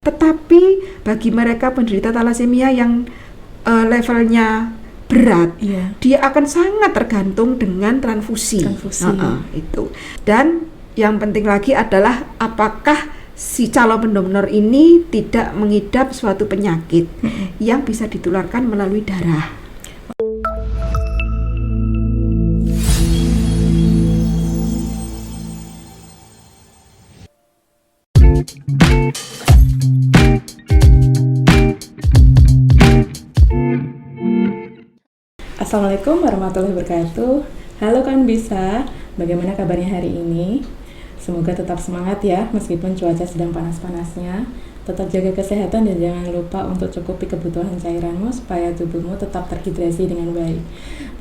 Tetapi bagi mereka penderita thalassemia yang levelnya berat, dia akan sangat tergantung dengan transfusi. Itu. Dan yang penting lagi adalah apakah si calon pendonor ini tidak mengidap suatu penyakit yang bisa ditularkan melalui darah. Assalamualaikum warahmatullahi wabarakatuh. Halo Kan Bisa, bagaimana kabarnya hari ini? Semoga tetap semangat ya, meskipun cuaca sedang panas-panasnya. Tetap jaga kesehatan dan jangan lupa untuk cukupi kebutuhan cairanmu supaya tubuhmu tetap terhidrasi dengan baik.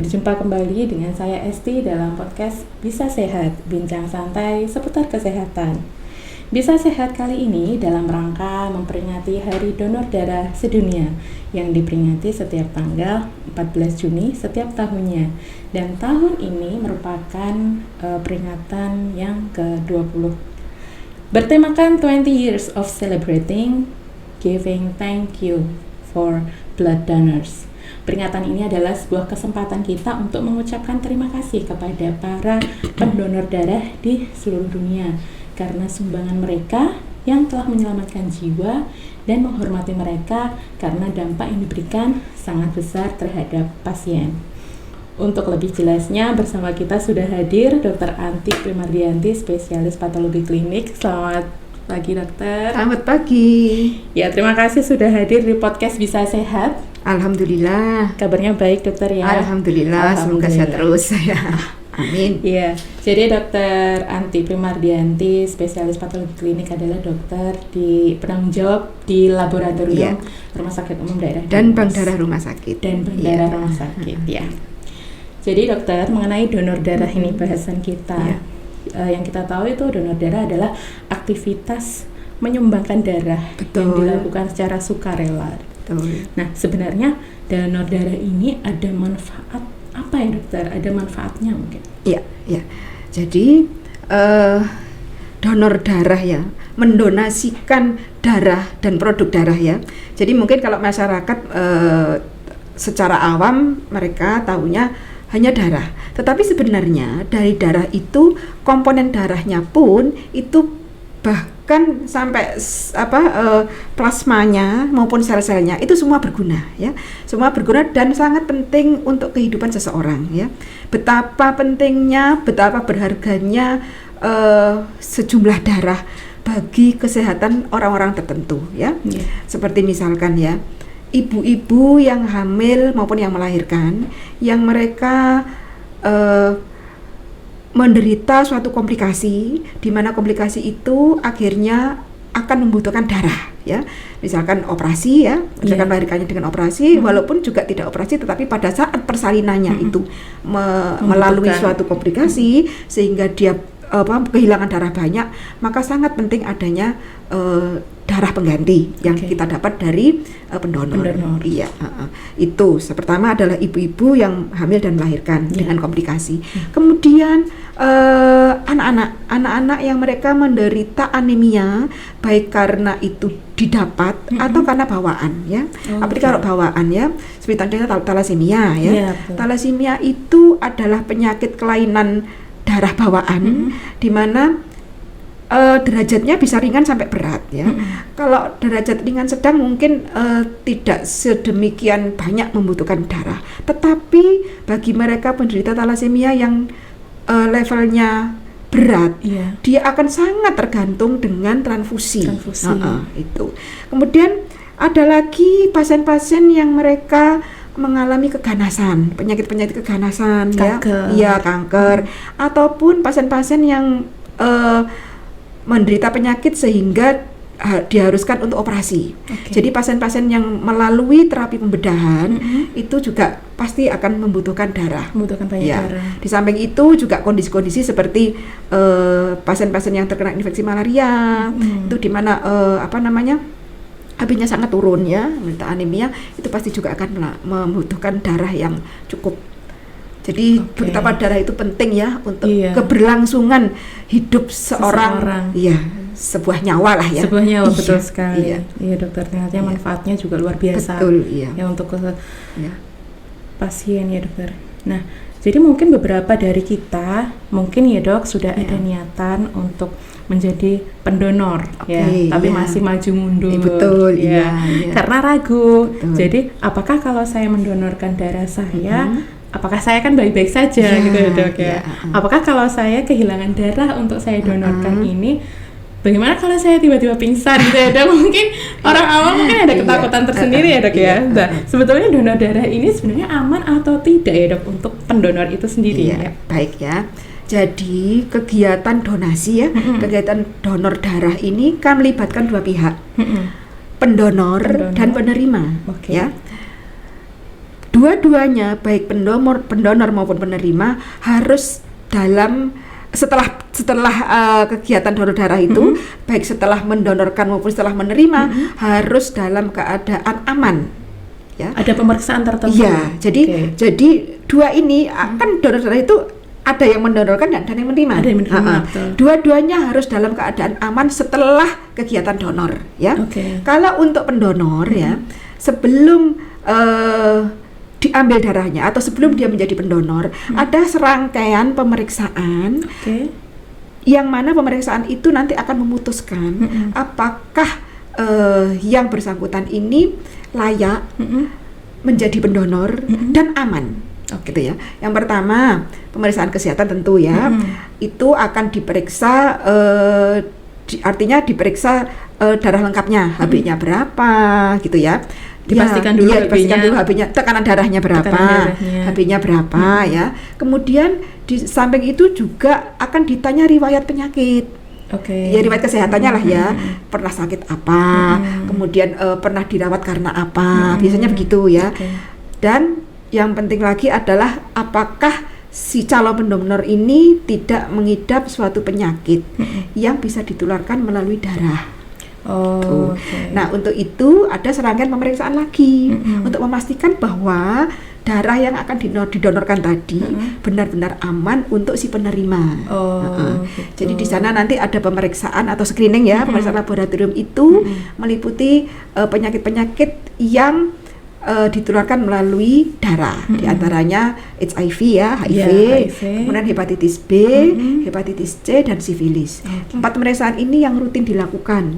Berjumpa kembali dengan saya Esti dalam podcast Bisa Sehat, bincang santai seputar kesehatan. Bisa Sehat kali ini dalam rangka memperingati Hari Donor Darah Sedunia yang diperingati setiap tanggal 14 Juni setiap tahunnya. Dan tahun ini merupakan peringatan yang ke-20. Bertemakan 20 Years of Celebrating Giving Thank You for Blood Donors. Peringatan ini adalah sebuah kesempatan kita untuk mengucapkan terima kasih kepada para pendonor darah di seluruh dunia karena sumbangan mereka yang telah menyelamatkan jiwa dan menghormati mereka karena dampak yang diberikan sangat besar terhadap pasien. Untuk lebih jelasnya bersama kita sudah hadir Dr. Anti Primardianti, spesialis patologi klinik. Selamat pagi dokter. Selamat pagi. Ya, terima kasih sudah hadir di podcast Bisa Sehat. Alhamdulillah. Kabarnya baik dokter ya? Alhamdulillah. Semoga sehat terus ya. Amin. Iya, jadi Dokter Anti Primardianti, spesialis patologi klinik adalah dokter di penanggung jawab di laboratorium Rumah Sakit Umum Daerah dan Bank Darah Rumah Sakit. Rumah Sakit. Ya. Jadi dokter, mengenai donor darah ini bahasan kita. Yang kita tahu itu donor darah adalah aktivitas menyumbangkan darah yang dilakukan secara sukarela. Nah, sebenarnya donor darah ini ada manfaat apa ya dokter? Ada manfaatnya mungkin? Iya. Jadi donor darah ya, mendonasikan darah dan produk darah ya. Jadi mungkin kalau masyarakat secara awam mereka tahunya hanya darah. Tetapi sebenarnya dari darah itu komponen darahnya pun itu bahkan sampai plasmanya maupun sel-selnya itu semua berguna ya, semua berguna dan sangat penting untuk kehidupan seseorang ya. Betapa pentingnya, betapa berharganya sejumlah darah bagi kesehatan orang-orang tertentu ya. Seperti misalkan ya, ibu-ibu yang hamil maupun yang melahirkan, yang mereka menderita suatu komplikasi, di mana komplikasi itu akhirnya akan membutuhkan darah ya, misalkan operasi ya, misalkan melahirkannya dengan operasi, walaupun juga tidak operasi, tetapi pada saat persalinannya itu melalui suatu komplikasi sehingga dia kehilangan darah banyak, maka sangat penting adanya darah pengganti yang kita dapat dari pendonor. Iya, itu pertama adalah ibu-ibu yang hamil dan melahirkan dengan komplikasi. Kemudian anak-anak yang mereka menderita anemia, baik karena itu didapat atau karena bawaan ya. Apalagi kalau bawaan ya, seperti contohnya thalassemia ya. Thalassemia itu adalah penyakit kelainan darah bawaan di mana derajatnya bisa ringan sampai berat ya. Kalau derajat ringan sedang mungkin tidak sedemikian banyak membutuhkan darah. Tetapi bagi mereka penderita thalassemia yang levelnya berat, dia akan sangat tergantung dengan transfusi. Itu. Kemudian ada lagi pasien-pasien yang mereka mengalami keganasan, penyakit-penyakit keganasan, kanker, ataupun pasien-pasien yang menderita penyakit sehingga diharuskan untuk operasi. Jadi pasien-pasien yang melalui terapi pembedahan itu juga pasti akan membutuhkan darah. Membutuhkan banyak darah. Di samping itu juga kondisi-kondisi seperti pasien-pasien yang terkena infeksi malaria, itu di mana HB-nya sangat turun ya, menderita anemia, itu pasti juga akan membutuhkan darah yang cukup. Jadi betapa darah itu penting ya untuk keberlangsungan hidup seseorang. Iya, sebuah nyawa lah ya. Sebuah nyawa, betul sekali. Iya, iya dokter, ternyata manfaatnya juga luar biasa. Betul, iya. Ya untuk pasien ya dokter. Nah, jadi mungkin beberapa dari kita mungkin ya dok sudah ada niatan untuk menjadi pendonor tapi masih maju mundur. Betul, karena ragu. Betul. Jadi apakah kalau saya mendonorkan darah saya, apakah saya kan baik-baik saja gitu ya dok ya? Apakah kalau saya kehilangan darah untuk saya donorkan ini, bagaimana kalau saya tiba-tiba pingsan gitu ya dok? Mungkin orang awam mungkin ada ketakutan tersendiri ya dok ya. Nah, sebetulnya donor darah ini sebenarnya aman atau tidak ya dok untuk pendonor itu sendiri ya? Baik ya. Jadi kegiatan donasi ya, kegiatan donor darah ini kan melibatkan dua pihak, pendonor dan penerima, ya. Dua-duanya baik pendonor maupun penerima harus dalam setelah kegiatan donor darah itu, baik setelah mendonorkan maupun setelah menerima harus dalam keadaan aman. Ya. Ada pemeriksaan tertentu. Iya, jadi dua ini kan donor darah itu ada yang mendonorkan dan yang menerima. Ada yang menerima. Dua-duanya harus dalam keadaan aman setelah kegiatan donor, ya. Kalau untuk pendonor ya, sebelum diambil darahnya atau sebelum dia menjadi pendonor, ada serangkaian pemeriksaan. Yang mana pemeriksaan itu nanti akan memutuskan apakah yang bersangkutan ini layak menjadi pendonor dan aman. Gitu ya. Yang pertama, pemeriksaan kesehatan tentu ya. Itu akan diperiksa artinya diperiksa darah lengkapnya, HB-nya berapa gitu ya. Dipastikan dulu HB-nya, tekanan darahnya berapa, HB-nya berapa ya. Kemudian di samping itu juga akan ditanya riwayat penyakit. Ya riwayat kesehatannya lah ya, pernah sakit apa, kemudian pernah dirawat karena apa, biasanya begitu ya. Dan yang penting lagi adalah apakah si calon pendonor ini tidak mengidap suatu penyakit yang bisa ditularkan melalui darah. Nah, untuk itu ada serangkaian pemeriksaan lagi untuk memastikan bahwa darah yang akan didonorkan tadi benar-benar aman untuk si penerima. Jadi di sana nanti ada pemeriksaan atau screening ya, pemeriksaan laboratorium itu meliputi penyakit-penyakit yang ditularkan melalui darah, diantaranya HIV ya, HIV, kemudian hepatitis B, hepatitis C, dan sifilis. 4 pemeriksaan ini yang rutin dilakukan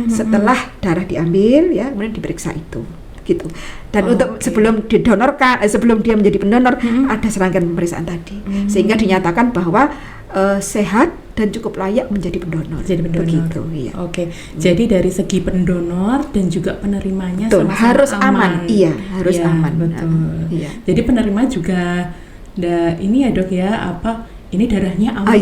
setelah darah diambil ya, kemudian diperiksa itu, gitu. Dan untuk sebelum didonorkan, sebelum dia menjadi pendonor, ada serangkaian pemeriksaan tadi, sehingga dinyatakan bahwa sehat dan cukup layak menjadi pendonor. Begitu, iya. Jadi dari segi pendonor dan juga penerimanya sama-sama harus aman. Iya, harus aman. Betul. Jadi penerima juga ini ya dok ya, ini darahnya aman.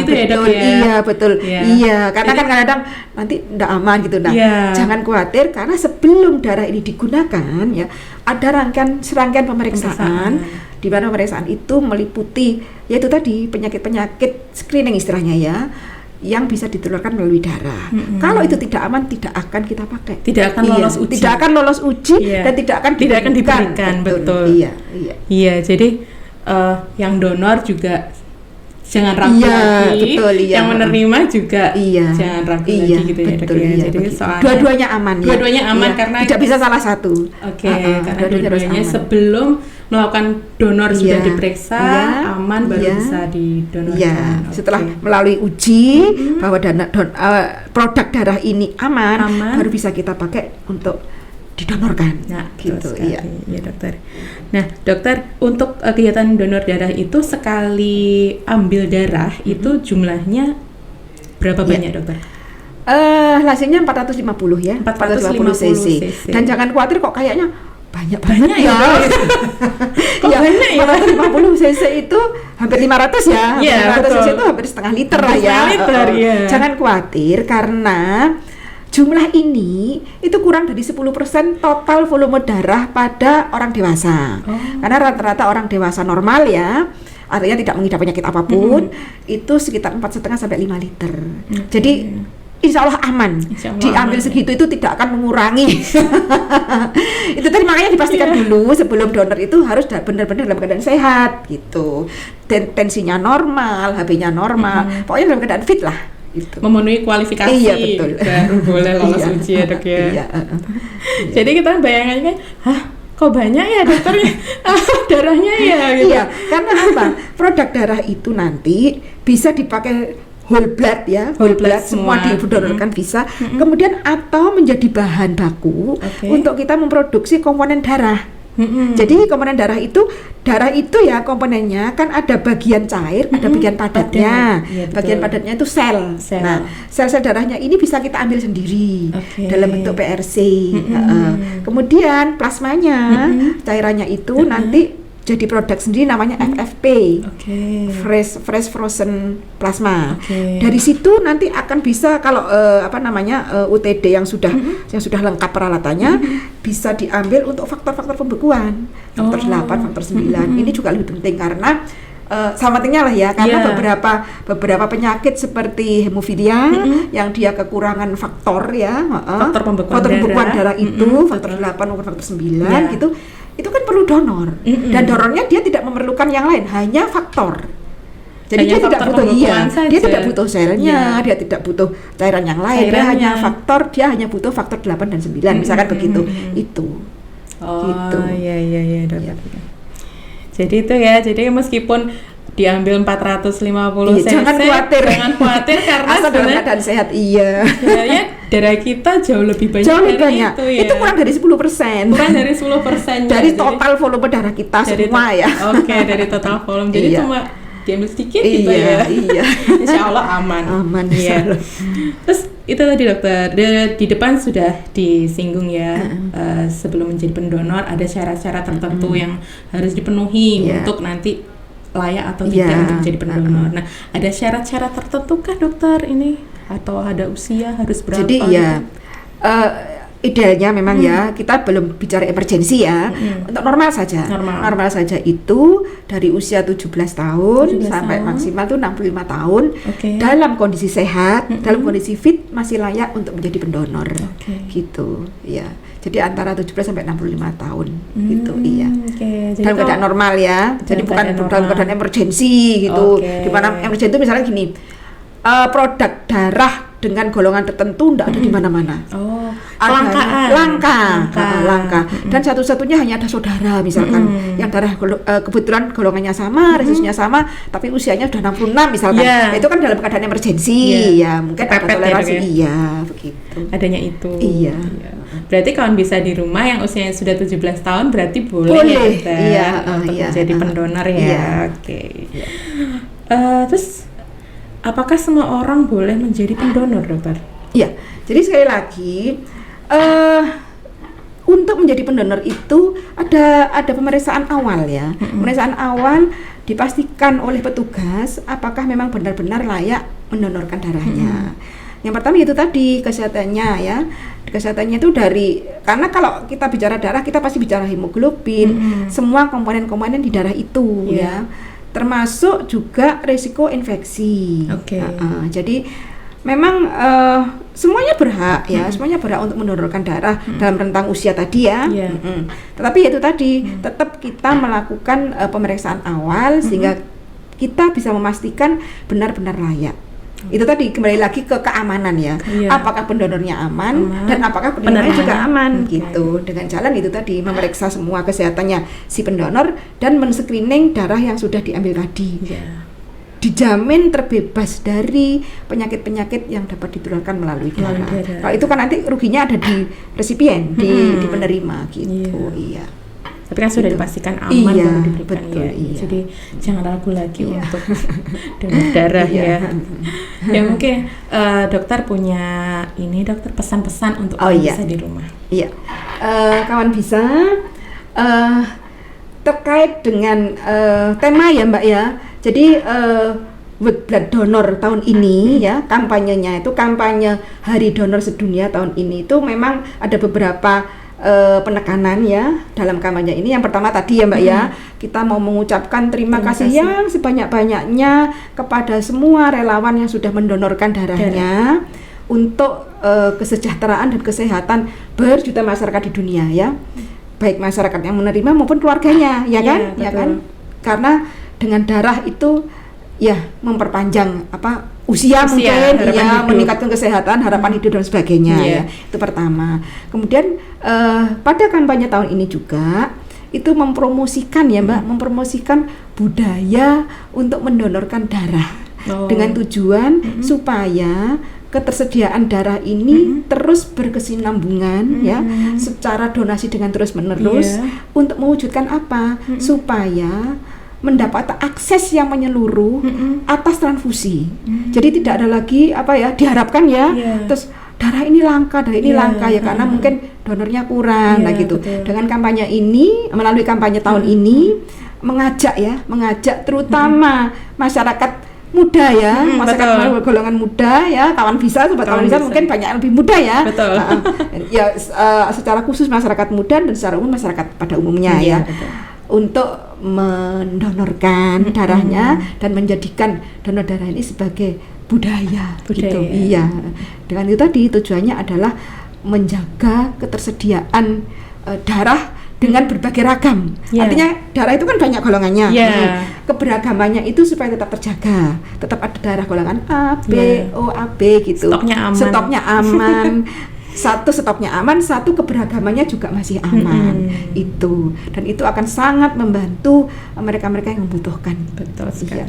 Gitu ya dok ya. Iya, betul. Iya, karena kan kadang-kadang nanti tidak aman gitu. Nah, jangan khawatir karena sebelum darah ini digunakan ya, ada serangkaian pemeriksaan. Di mana pemeriksaan itu meliputi yaitu tadi penyakit-penyakit screening istilahnya ya, yang bisa ditularkan melalui darah. Kalau itu tidak aman, tidak akan kita pakai. Tidak akan lolos uji. Dan tidak akan diberikan. Betul. Iya. Jadi yang donor juga jangan ragu lagi. Betul, yang menerima juga jangan ragu lagi gitu ya dok ya. Jadi dua-duanya aman. Dua-duanya aman karena tidak bisa salah satu. Karena dua-duanya sebelum melakukan donor sudah diperiksa aman baru bisa didonorkan. Setelah melalui uji bahwa produk darah ini aman, baru bisa kita pakai untuk didonorkan. Nah, gitu ya dokter. Nah, dokter, untuk kegiatan donor darah itu sekali ambil darah itu jumlahnya berapa banyak dokter? Hasilnya 450 ya. 450 cc. Dan jangan khawatir kok kayaknya banyak ya. Kok banyak ya? 450 cc itu hampir 500 ya. 500 cc itu hampir setengah liter lah ya. Jangan khawatir karena jumlah ini itu kurang dari 10% total volume darah pada orang dewasa. Karena rata-rata orang dewasa normal ya, artinya tidak mengidap penyakit apapun, itu sekitar 4,5 sampai 5 liter. Jadi Insya Allah aman. Diambil segitu itu tidak akan mengurangi. Itu tadi makanya dipastikan dulu sebelum donor itu harus benar-benar dalam keadaan sehat gitu. Tensinya normal, HB-nya normal. Pokoknya dalam keadaan fit lah. Itu. Memenuhi kualifikasi. Iya, betul. Baru boleh lolos uji ya dok ya. Iya. Jadi kita bayangannya kan, kok banyak ya dokternya darahnya ya gitu. Iya, karena apa? Produk darah itu nanti bisa dipakai whole blood ya, whole blood semua didonorkan bisa. Kemudian atau menjadi bahan baku untuk kita memproduksi komponen darah. Jadi komponen darah itu ya komponennya kan ada bagian cair, ada bagian padatnya. Ya, bagian padatnya itu sel. Nah, sel-sel darahnya ini bisa kita ambil sendiri dalam bentuk PRC. Kemudian plasmanya, cairannya itu nanti jadi produk sendiri namanya FFP, fresh frozen plasma. Dari situ nanti akan bisa kalau UTD yang sudah lengkap peralatannya bisa diambil untuk faktor-faktor pembekuan, faktor 8, faktor 9. Ini juga lebih penting karena sama pentingnya lah ya, karena beberapa penyakit seperti hemofilia yang dia kekurangan faktor ya, faktor pembekuan darah itu faktor 8 maupun faktor 9 gitu. Itu kan perlu donor dan donornya dia tidak memerlukan yang lain, hanya faktor. Jadi dia tidak butuh dia tidak butuh selnya, dia tidak butuh cairan yang lain, dia hanya faktor, dia hanya butuh faktor 8 dan 9 misalkan begitu. Itu. Gitu. Iya dok. Jadi itu ya, jadi meskipun diambil 450 cc, jangan khawatir karena asal dalam keadaan sehat. Sebenarnya darah kita jauh lebih banyak itu ya. Itu kurang dari 10%. Kurang dari 10% dari total volume darah kita semua ya. Dari total volume. Jadi cuma diambil sedikit gitu ya. Iya. Insya Allah aman. Iya. Terus itu tadi dokter, di depan sudah disinggung ya, sebelum menjadi pendonor ada syarat-syarat tertentu yang harus dipenuhi untuk nanti layak atau tidak untuk menjadi pendonor. Nah, ada syarat-syarat tertentu kah dokter ini? Atau ada usia harus berapa? Jadi idealnya memang ya, kita belum bicara emergensi ya, untuk normal saja. Normal saja itu dari usia 17 tahun sampai maksimal tuh 65 tahun dalam kondisi sehat, dalam kondisi fit masih layak untuk menjadi pendonor. Gitu ya. Jadi antara 17 sampai 65 tahun gitu, iya. Dalam keadaan normal ya. Jadi bukan dalam keadaan emergensi gitu. Di mana emergensi itu misalnya gini, produk darah dengan golongan tertentu tidak ada di mana-mana. Langka. Dan satu-satunya hanya ada saudara misalkan yang darah kebetulan golongannya sama, resisnya sama, tapi usianya sudah 66 misalkan. Itu kan dalam keadaan emergensi ya, mungkin ada toleransi begitu. Adanya itu. Iya. Berarti kawan bisa di rumah yang usianya sudah 17 tahun berarti boleh ya untuk menjadi pendonor ya. Terus apakah semua orang boleh menjadi pendonor, dokter? Iya. Jadi sekali lagi untuk menjadi pendonor itu ada pemeriksaan awal ya. Pemeriksaan awal dipastikan oleh petugas apakah memang benar-benar layak mendonorkan darahnya. Yang pertama itu tadi kesehatannya ya. Kesehatannya itu karena kalau kita bicara darah kita pasti bicara hemoglobin, semua komponen-komponen di darah itu ya. Termasuk juga risiko infeksi. Jadi memang semuanya berhak ya, semuanya berhak untuk mendonorkan darah dalam rentang usia tadi ya. Tetapi itu tadi tetap kita melakukan pemeriksaan awal sehingga kita bisa memastikan benar-benar layak. Itu tadi kembali lagi ke keamanan ya. Apakah pendonornya aman dan apakah pendonornya juga aman gitu. Dengan jalan itu tadi memeriksa semua kesehatannya si pendonor dan men-screening darah yang sudah diambil tadi. Dijamin terbebas dari penyakit-penyakit yang dapat ditularkan melalui darah. Kalau itu kan nanti ruginya ada di resipien, di penerima gitu. Tapi kan sudah dipastikan aman baru diberikan Jadi jangan ragu lagi untuk donor darah ya. Ya mungkin dokter punya dokter pesan-pesan untuk bisa di rumah. Kawan bisa terkait dengan tema ya Mbak ya. Jadi World Blood Donor tahun ini ya, kampanyenya itu kampanye Hari Donor Sedunia tahun ini itu memang ada beberapa penekanan ya dalam kampanye ini. Yang pertama tadi ya Mbak ya, kita mau mengucapkan terima kasih yang sebanyak-banyaknya kepada semua relawan yang sudah mendonorkan darahnya untuk kesejahteraan dan kesehatan berjuta masyarakat di dunia ya, baik masyarakat yang menerima maupun keluarganya ya kan, ya kan, karena dengan darah itu ya memperpanjang usia mungkin ya, hidup. meningkatkan kesehatan, harapan hidup dan sebagainya ya. Itu pertama. Kemudian pada kampanye tahun ini juga itu mempromosikan ya Mbak, mempromosikan budaya untuk mendonorkan darah. Dengan tujuan supaya ketersediaan darah ini terus berkesinambungan ya, secara donasi dengan terus menerus untuk mewujudkan apa? Supaya mendapat akses yang menyeluruh atas transfusi. Jadi tidak ada lagi diharapkan ya, terus darah ini langka ya karena mungkin donornya kurang gitu. Betul. Dengan kampanye ini, melalui kampanye tahun ini mengajak terutama masyarakat muda ya, masyarakat golongan muda ya, kawan bisa mungkin banyak yang lebih muda ya. Betul. Secara khusus masyarakat muda dan secara umum masyarakat pada umumnya ya. Betul. Untuk mendonorkan darahnya dan menjadikan donor darah ini sebagai budaya. Gitu. Iya. Dengan itu tadi tujuannya adalah menjaga ketersediaan darah dengan berbagai ragam. Artinya darah itu kan banyak golongannya. Keberagamannya itu supaya tetap terjaga. Tetap ada darah golongan A, B, O, AB gitu. Stoknya aman. Satu stoknya aman, satu keberagamannya juga masih aman. Itu. Dan itu akan sangat membantu mereka-mereka yang membutuhkan. Betul sekali.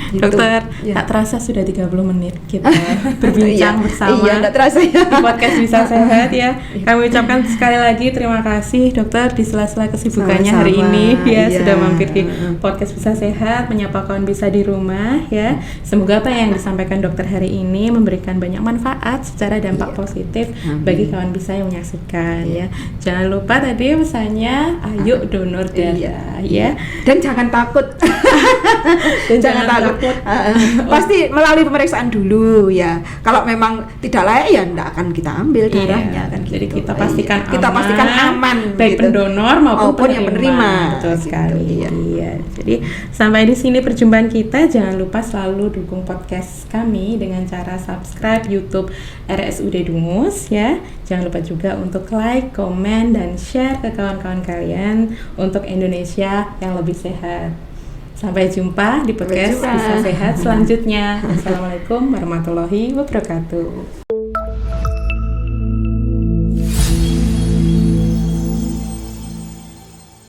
Gitu. Dokter, tak terasa sudah 30 menit kita berbincang bersama. Iya, tak terasa ya. Di podcast Bisa Sehat ya. Kami ucapkan sekali lagi terima kasih dokter di sela-sela kesibukannya hari ini ya, sudah mampir di podcast Bisa Sehat, menyapa kawan bisa di rumah ya. Semoga apa yang disampaikan dokter hari ini memberikan banyak manfaat secara dampak positif bagi kawan bisa yang menyaksikan ya. Jangan lupa tadi pesannya, ayo donor darah ya. Dan jangan takut. Dan jangan takut. Pasti melalui pemeriksaan dulu ya. Kalau memang tidak layak ya tidak akan kita ambil darahnya kan. Jadi gitu. kita pastikan kita pastikan aman baik gitu. Pendonor maupun yang penerima. Betul sekali. Iya. Jadi sampai di sini perjumpaan kita. Jangan lupa selalu dukung podcast kami dengan cara subscribe YouTube RSUD Dungus ya. Jangan lupa juga untuk like, komen dan share ke kawan-kawan kalian untuk Indonesia yang lebih sehat. Sampai jumpa di podcast Bisa Sehat selanjutnya. Assalamualaikum warahmatullahi wabarakatuh.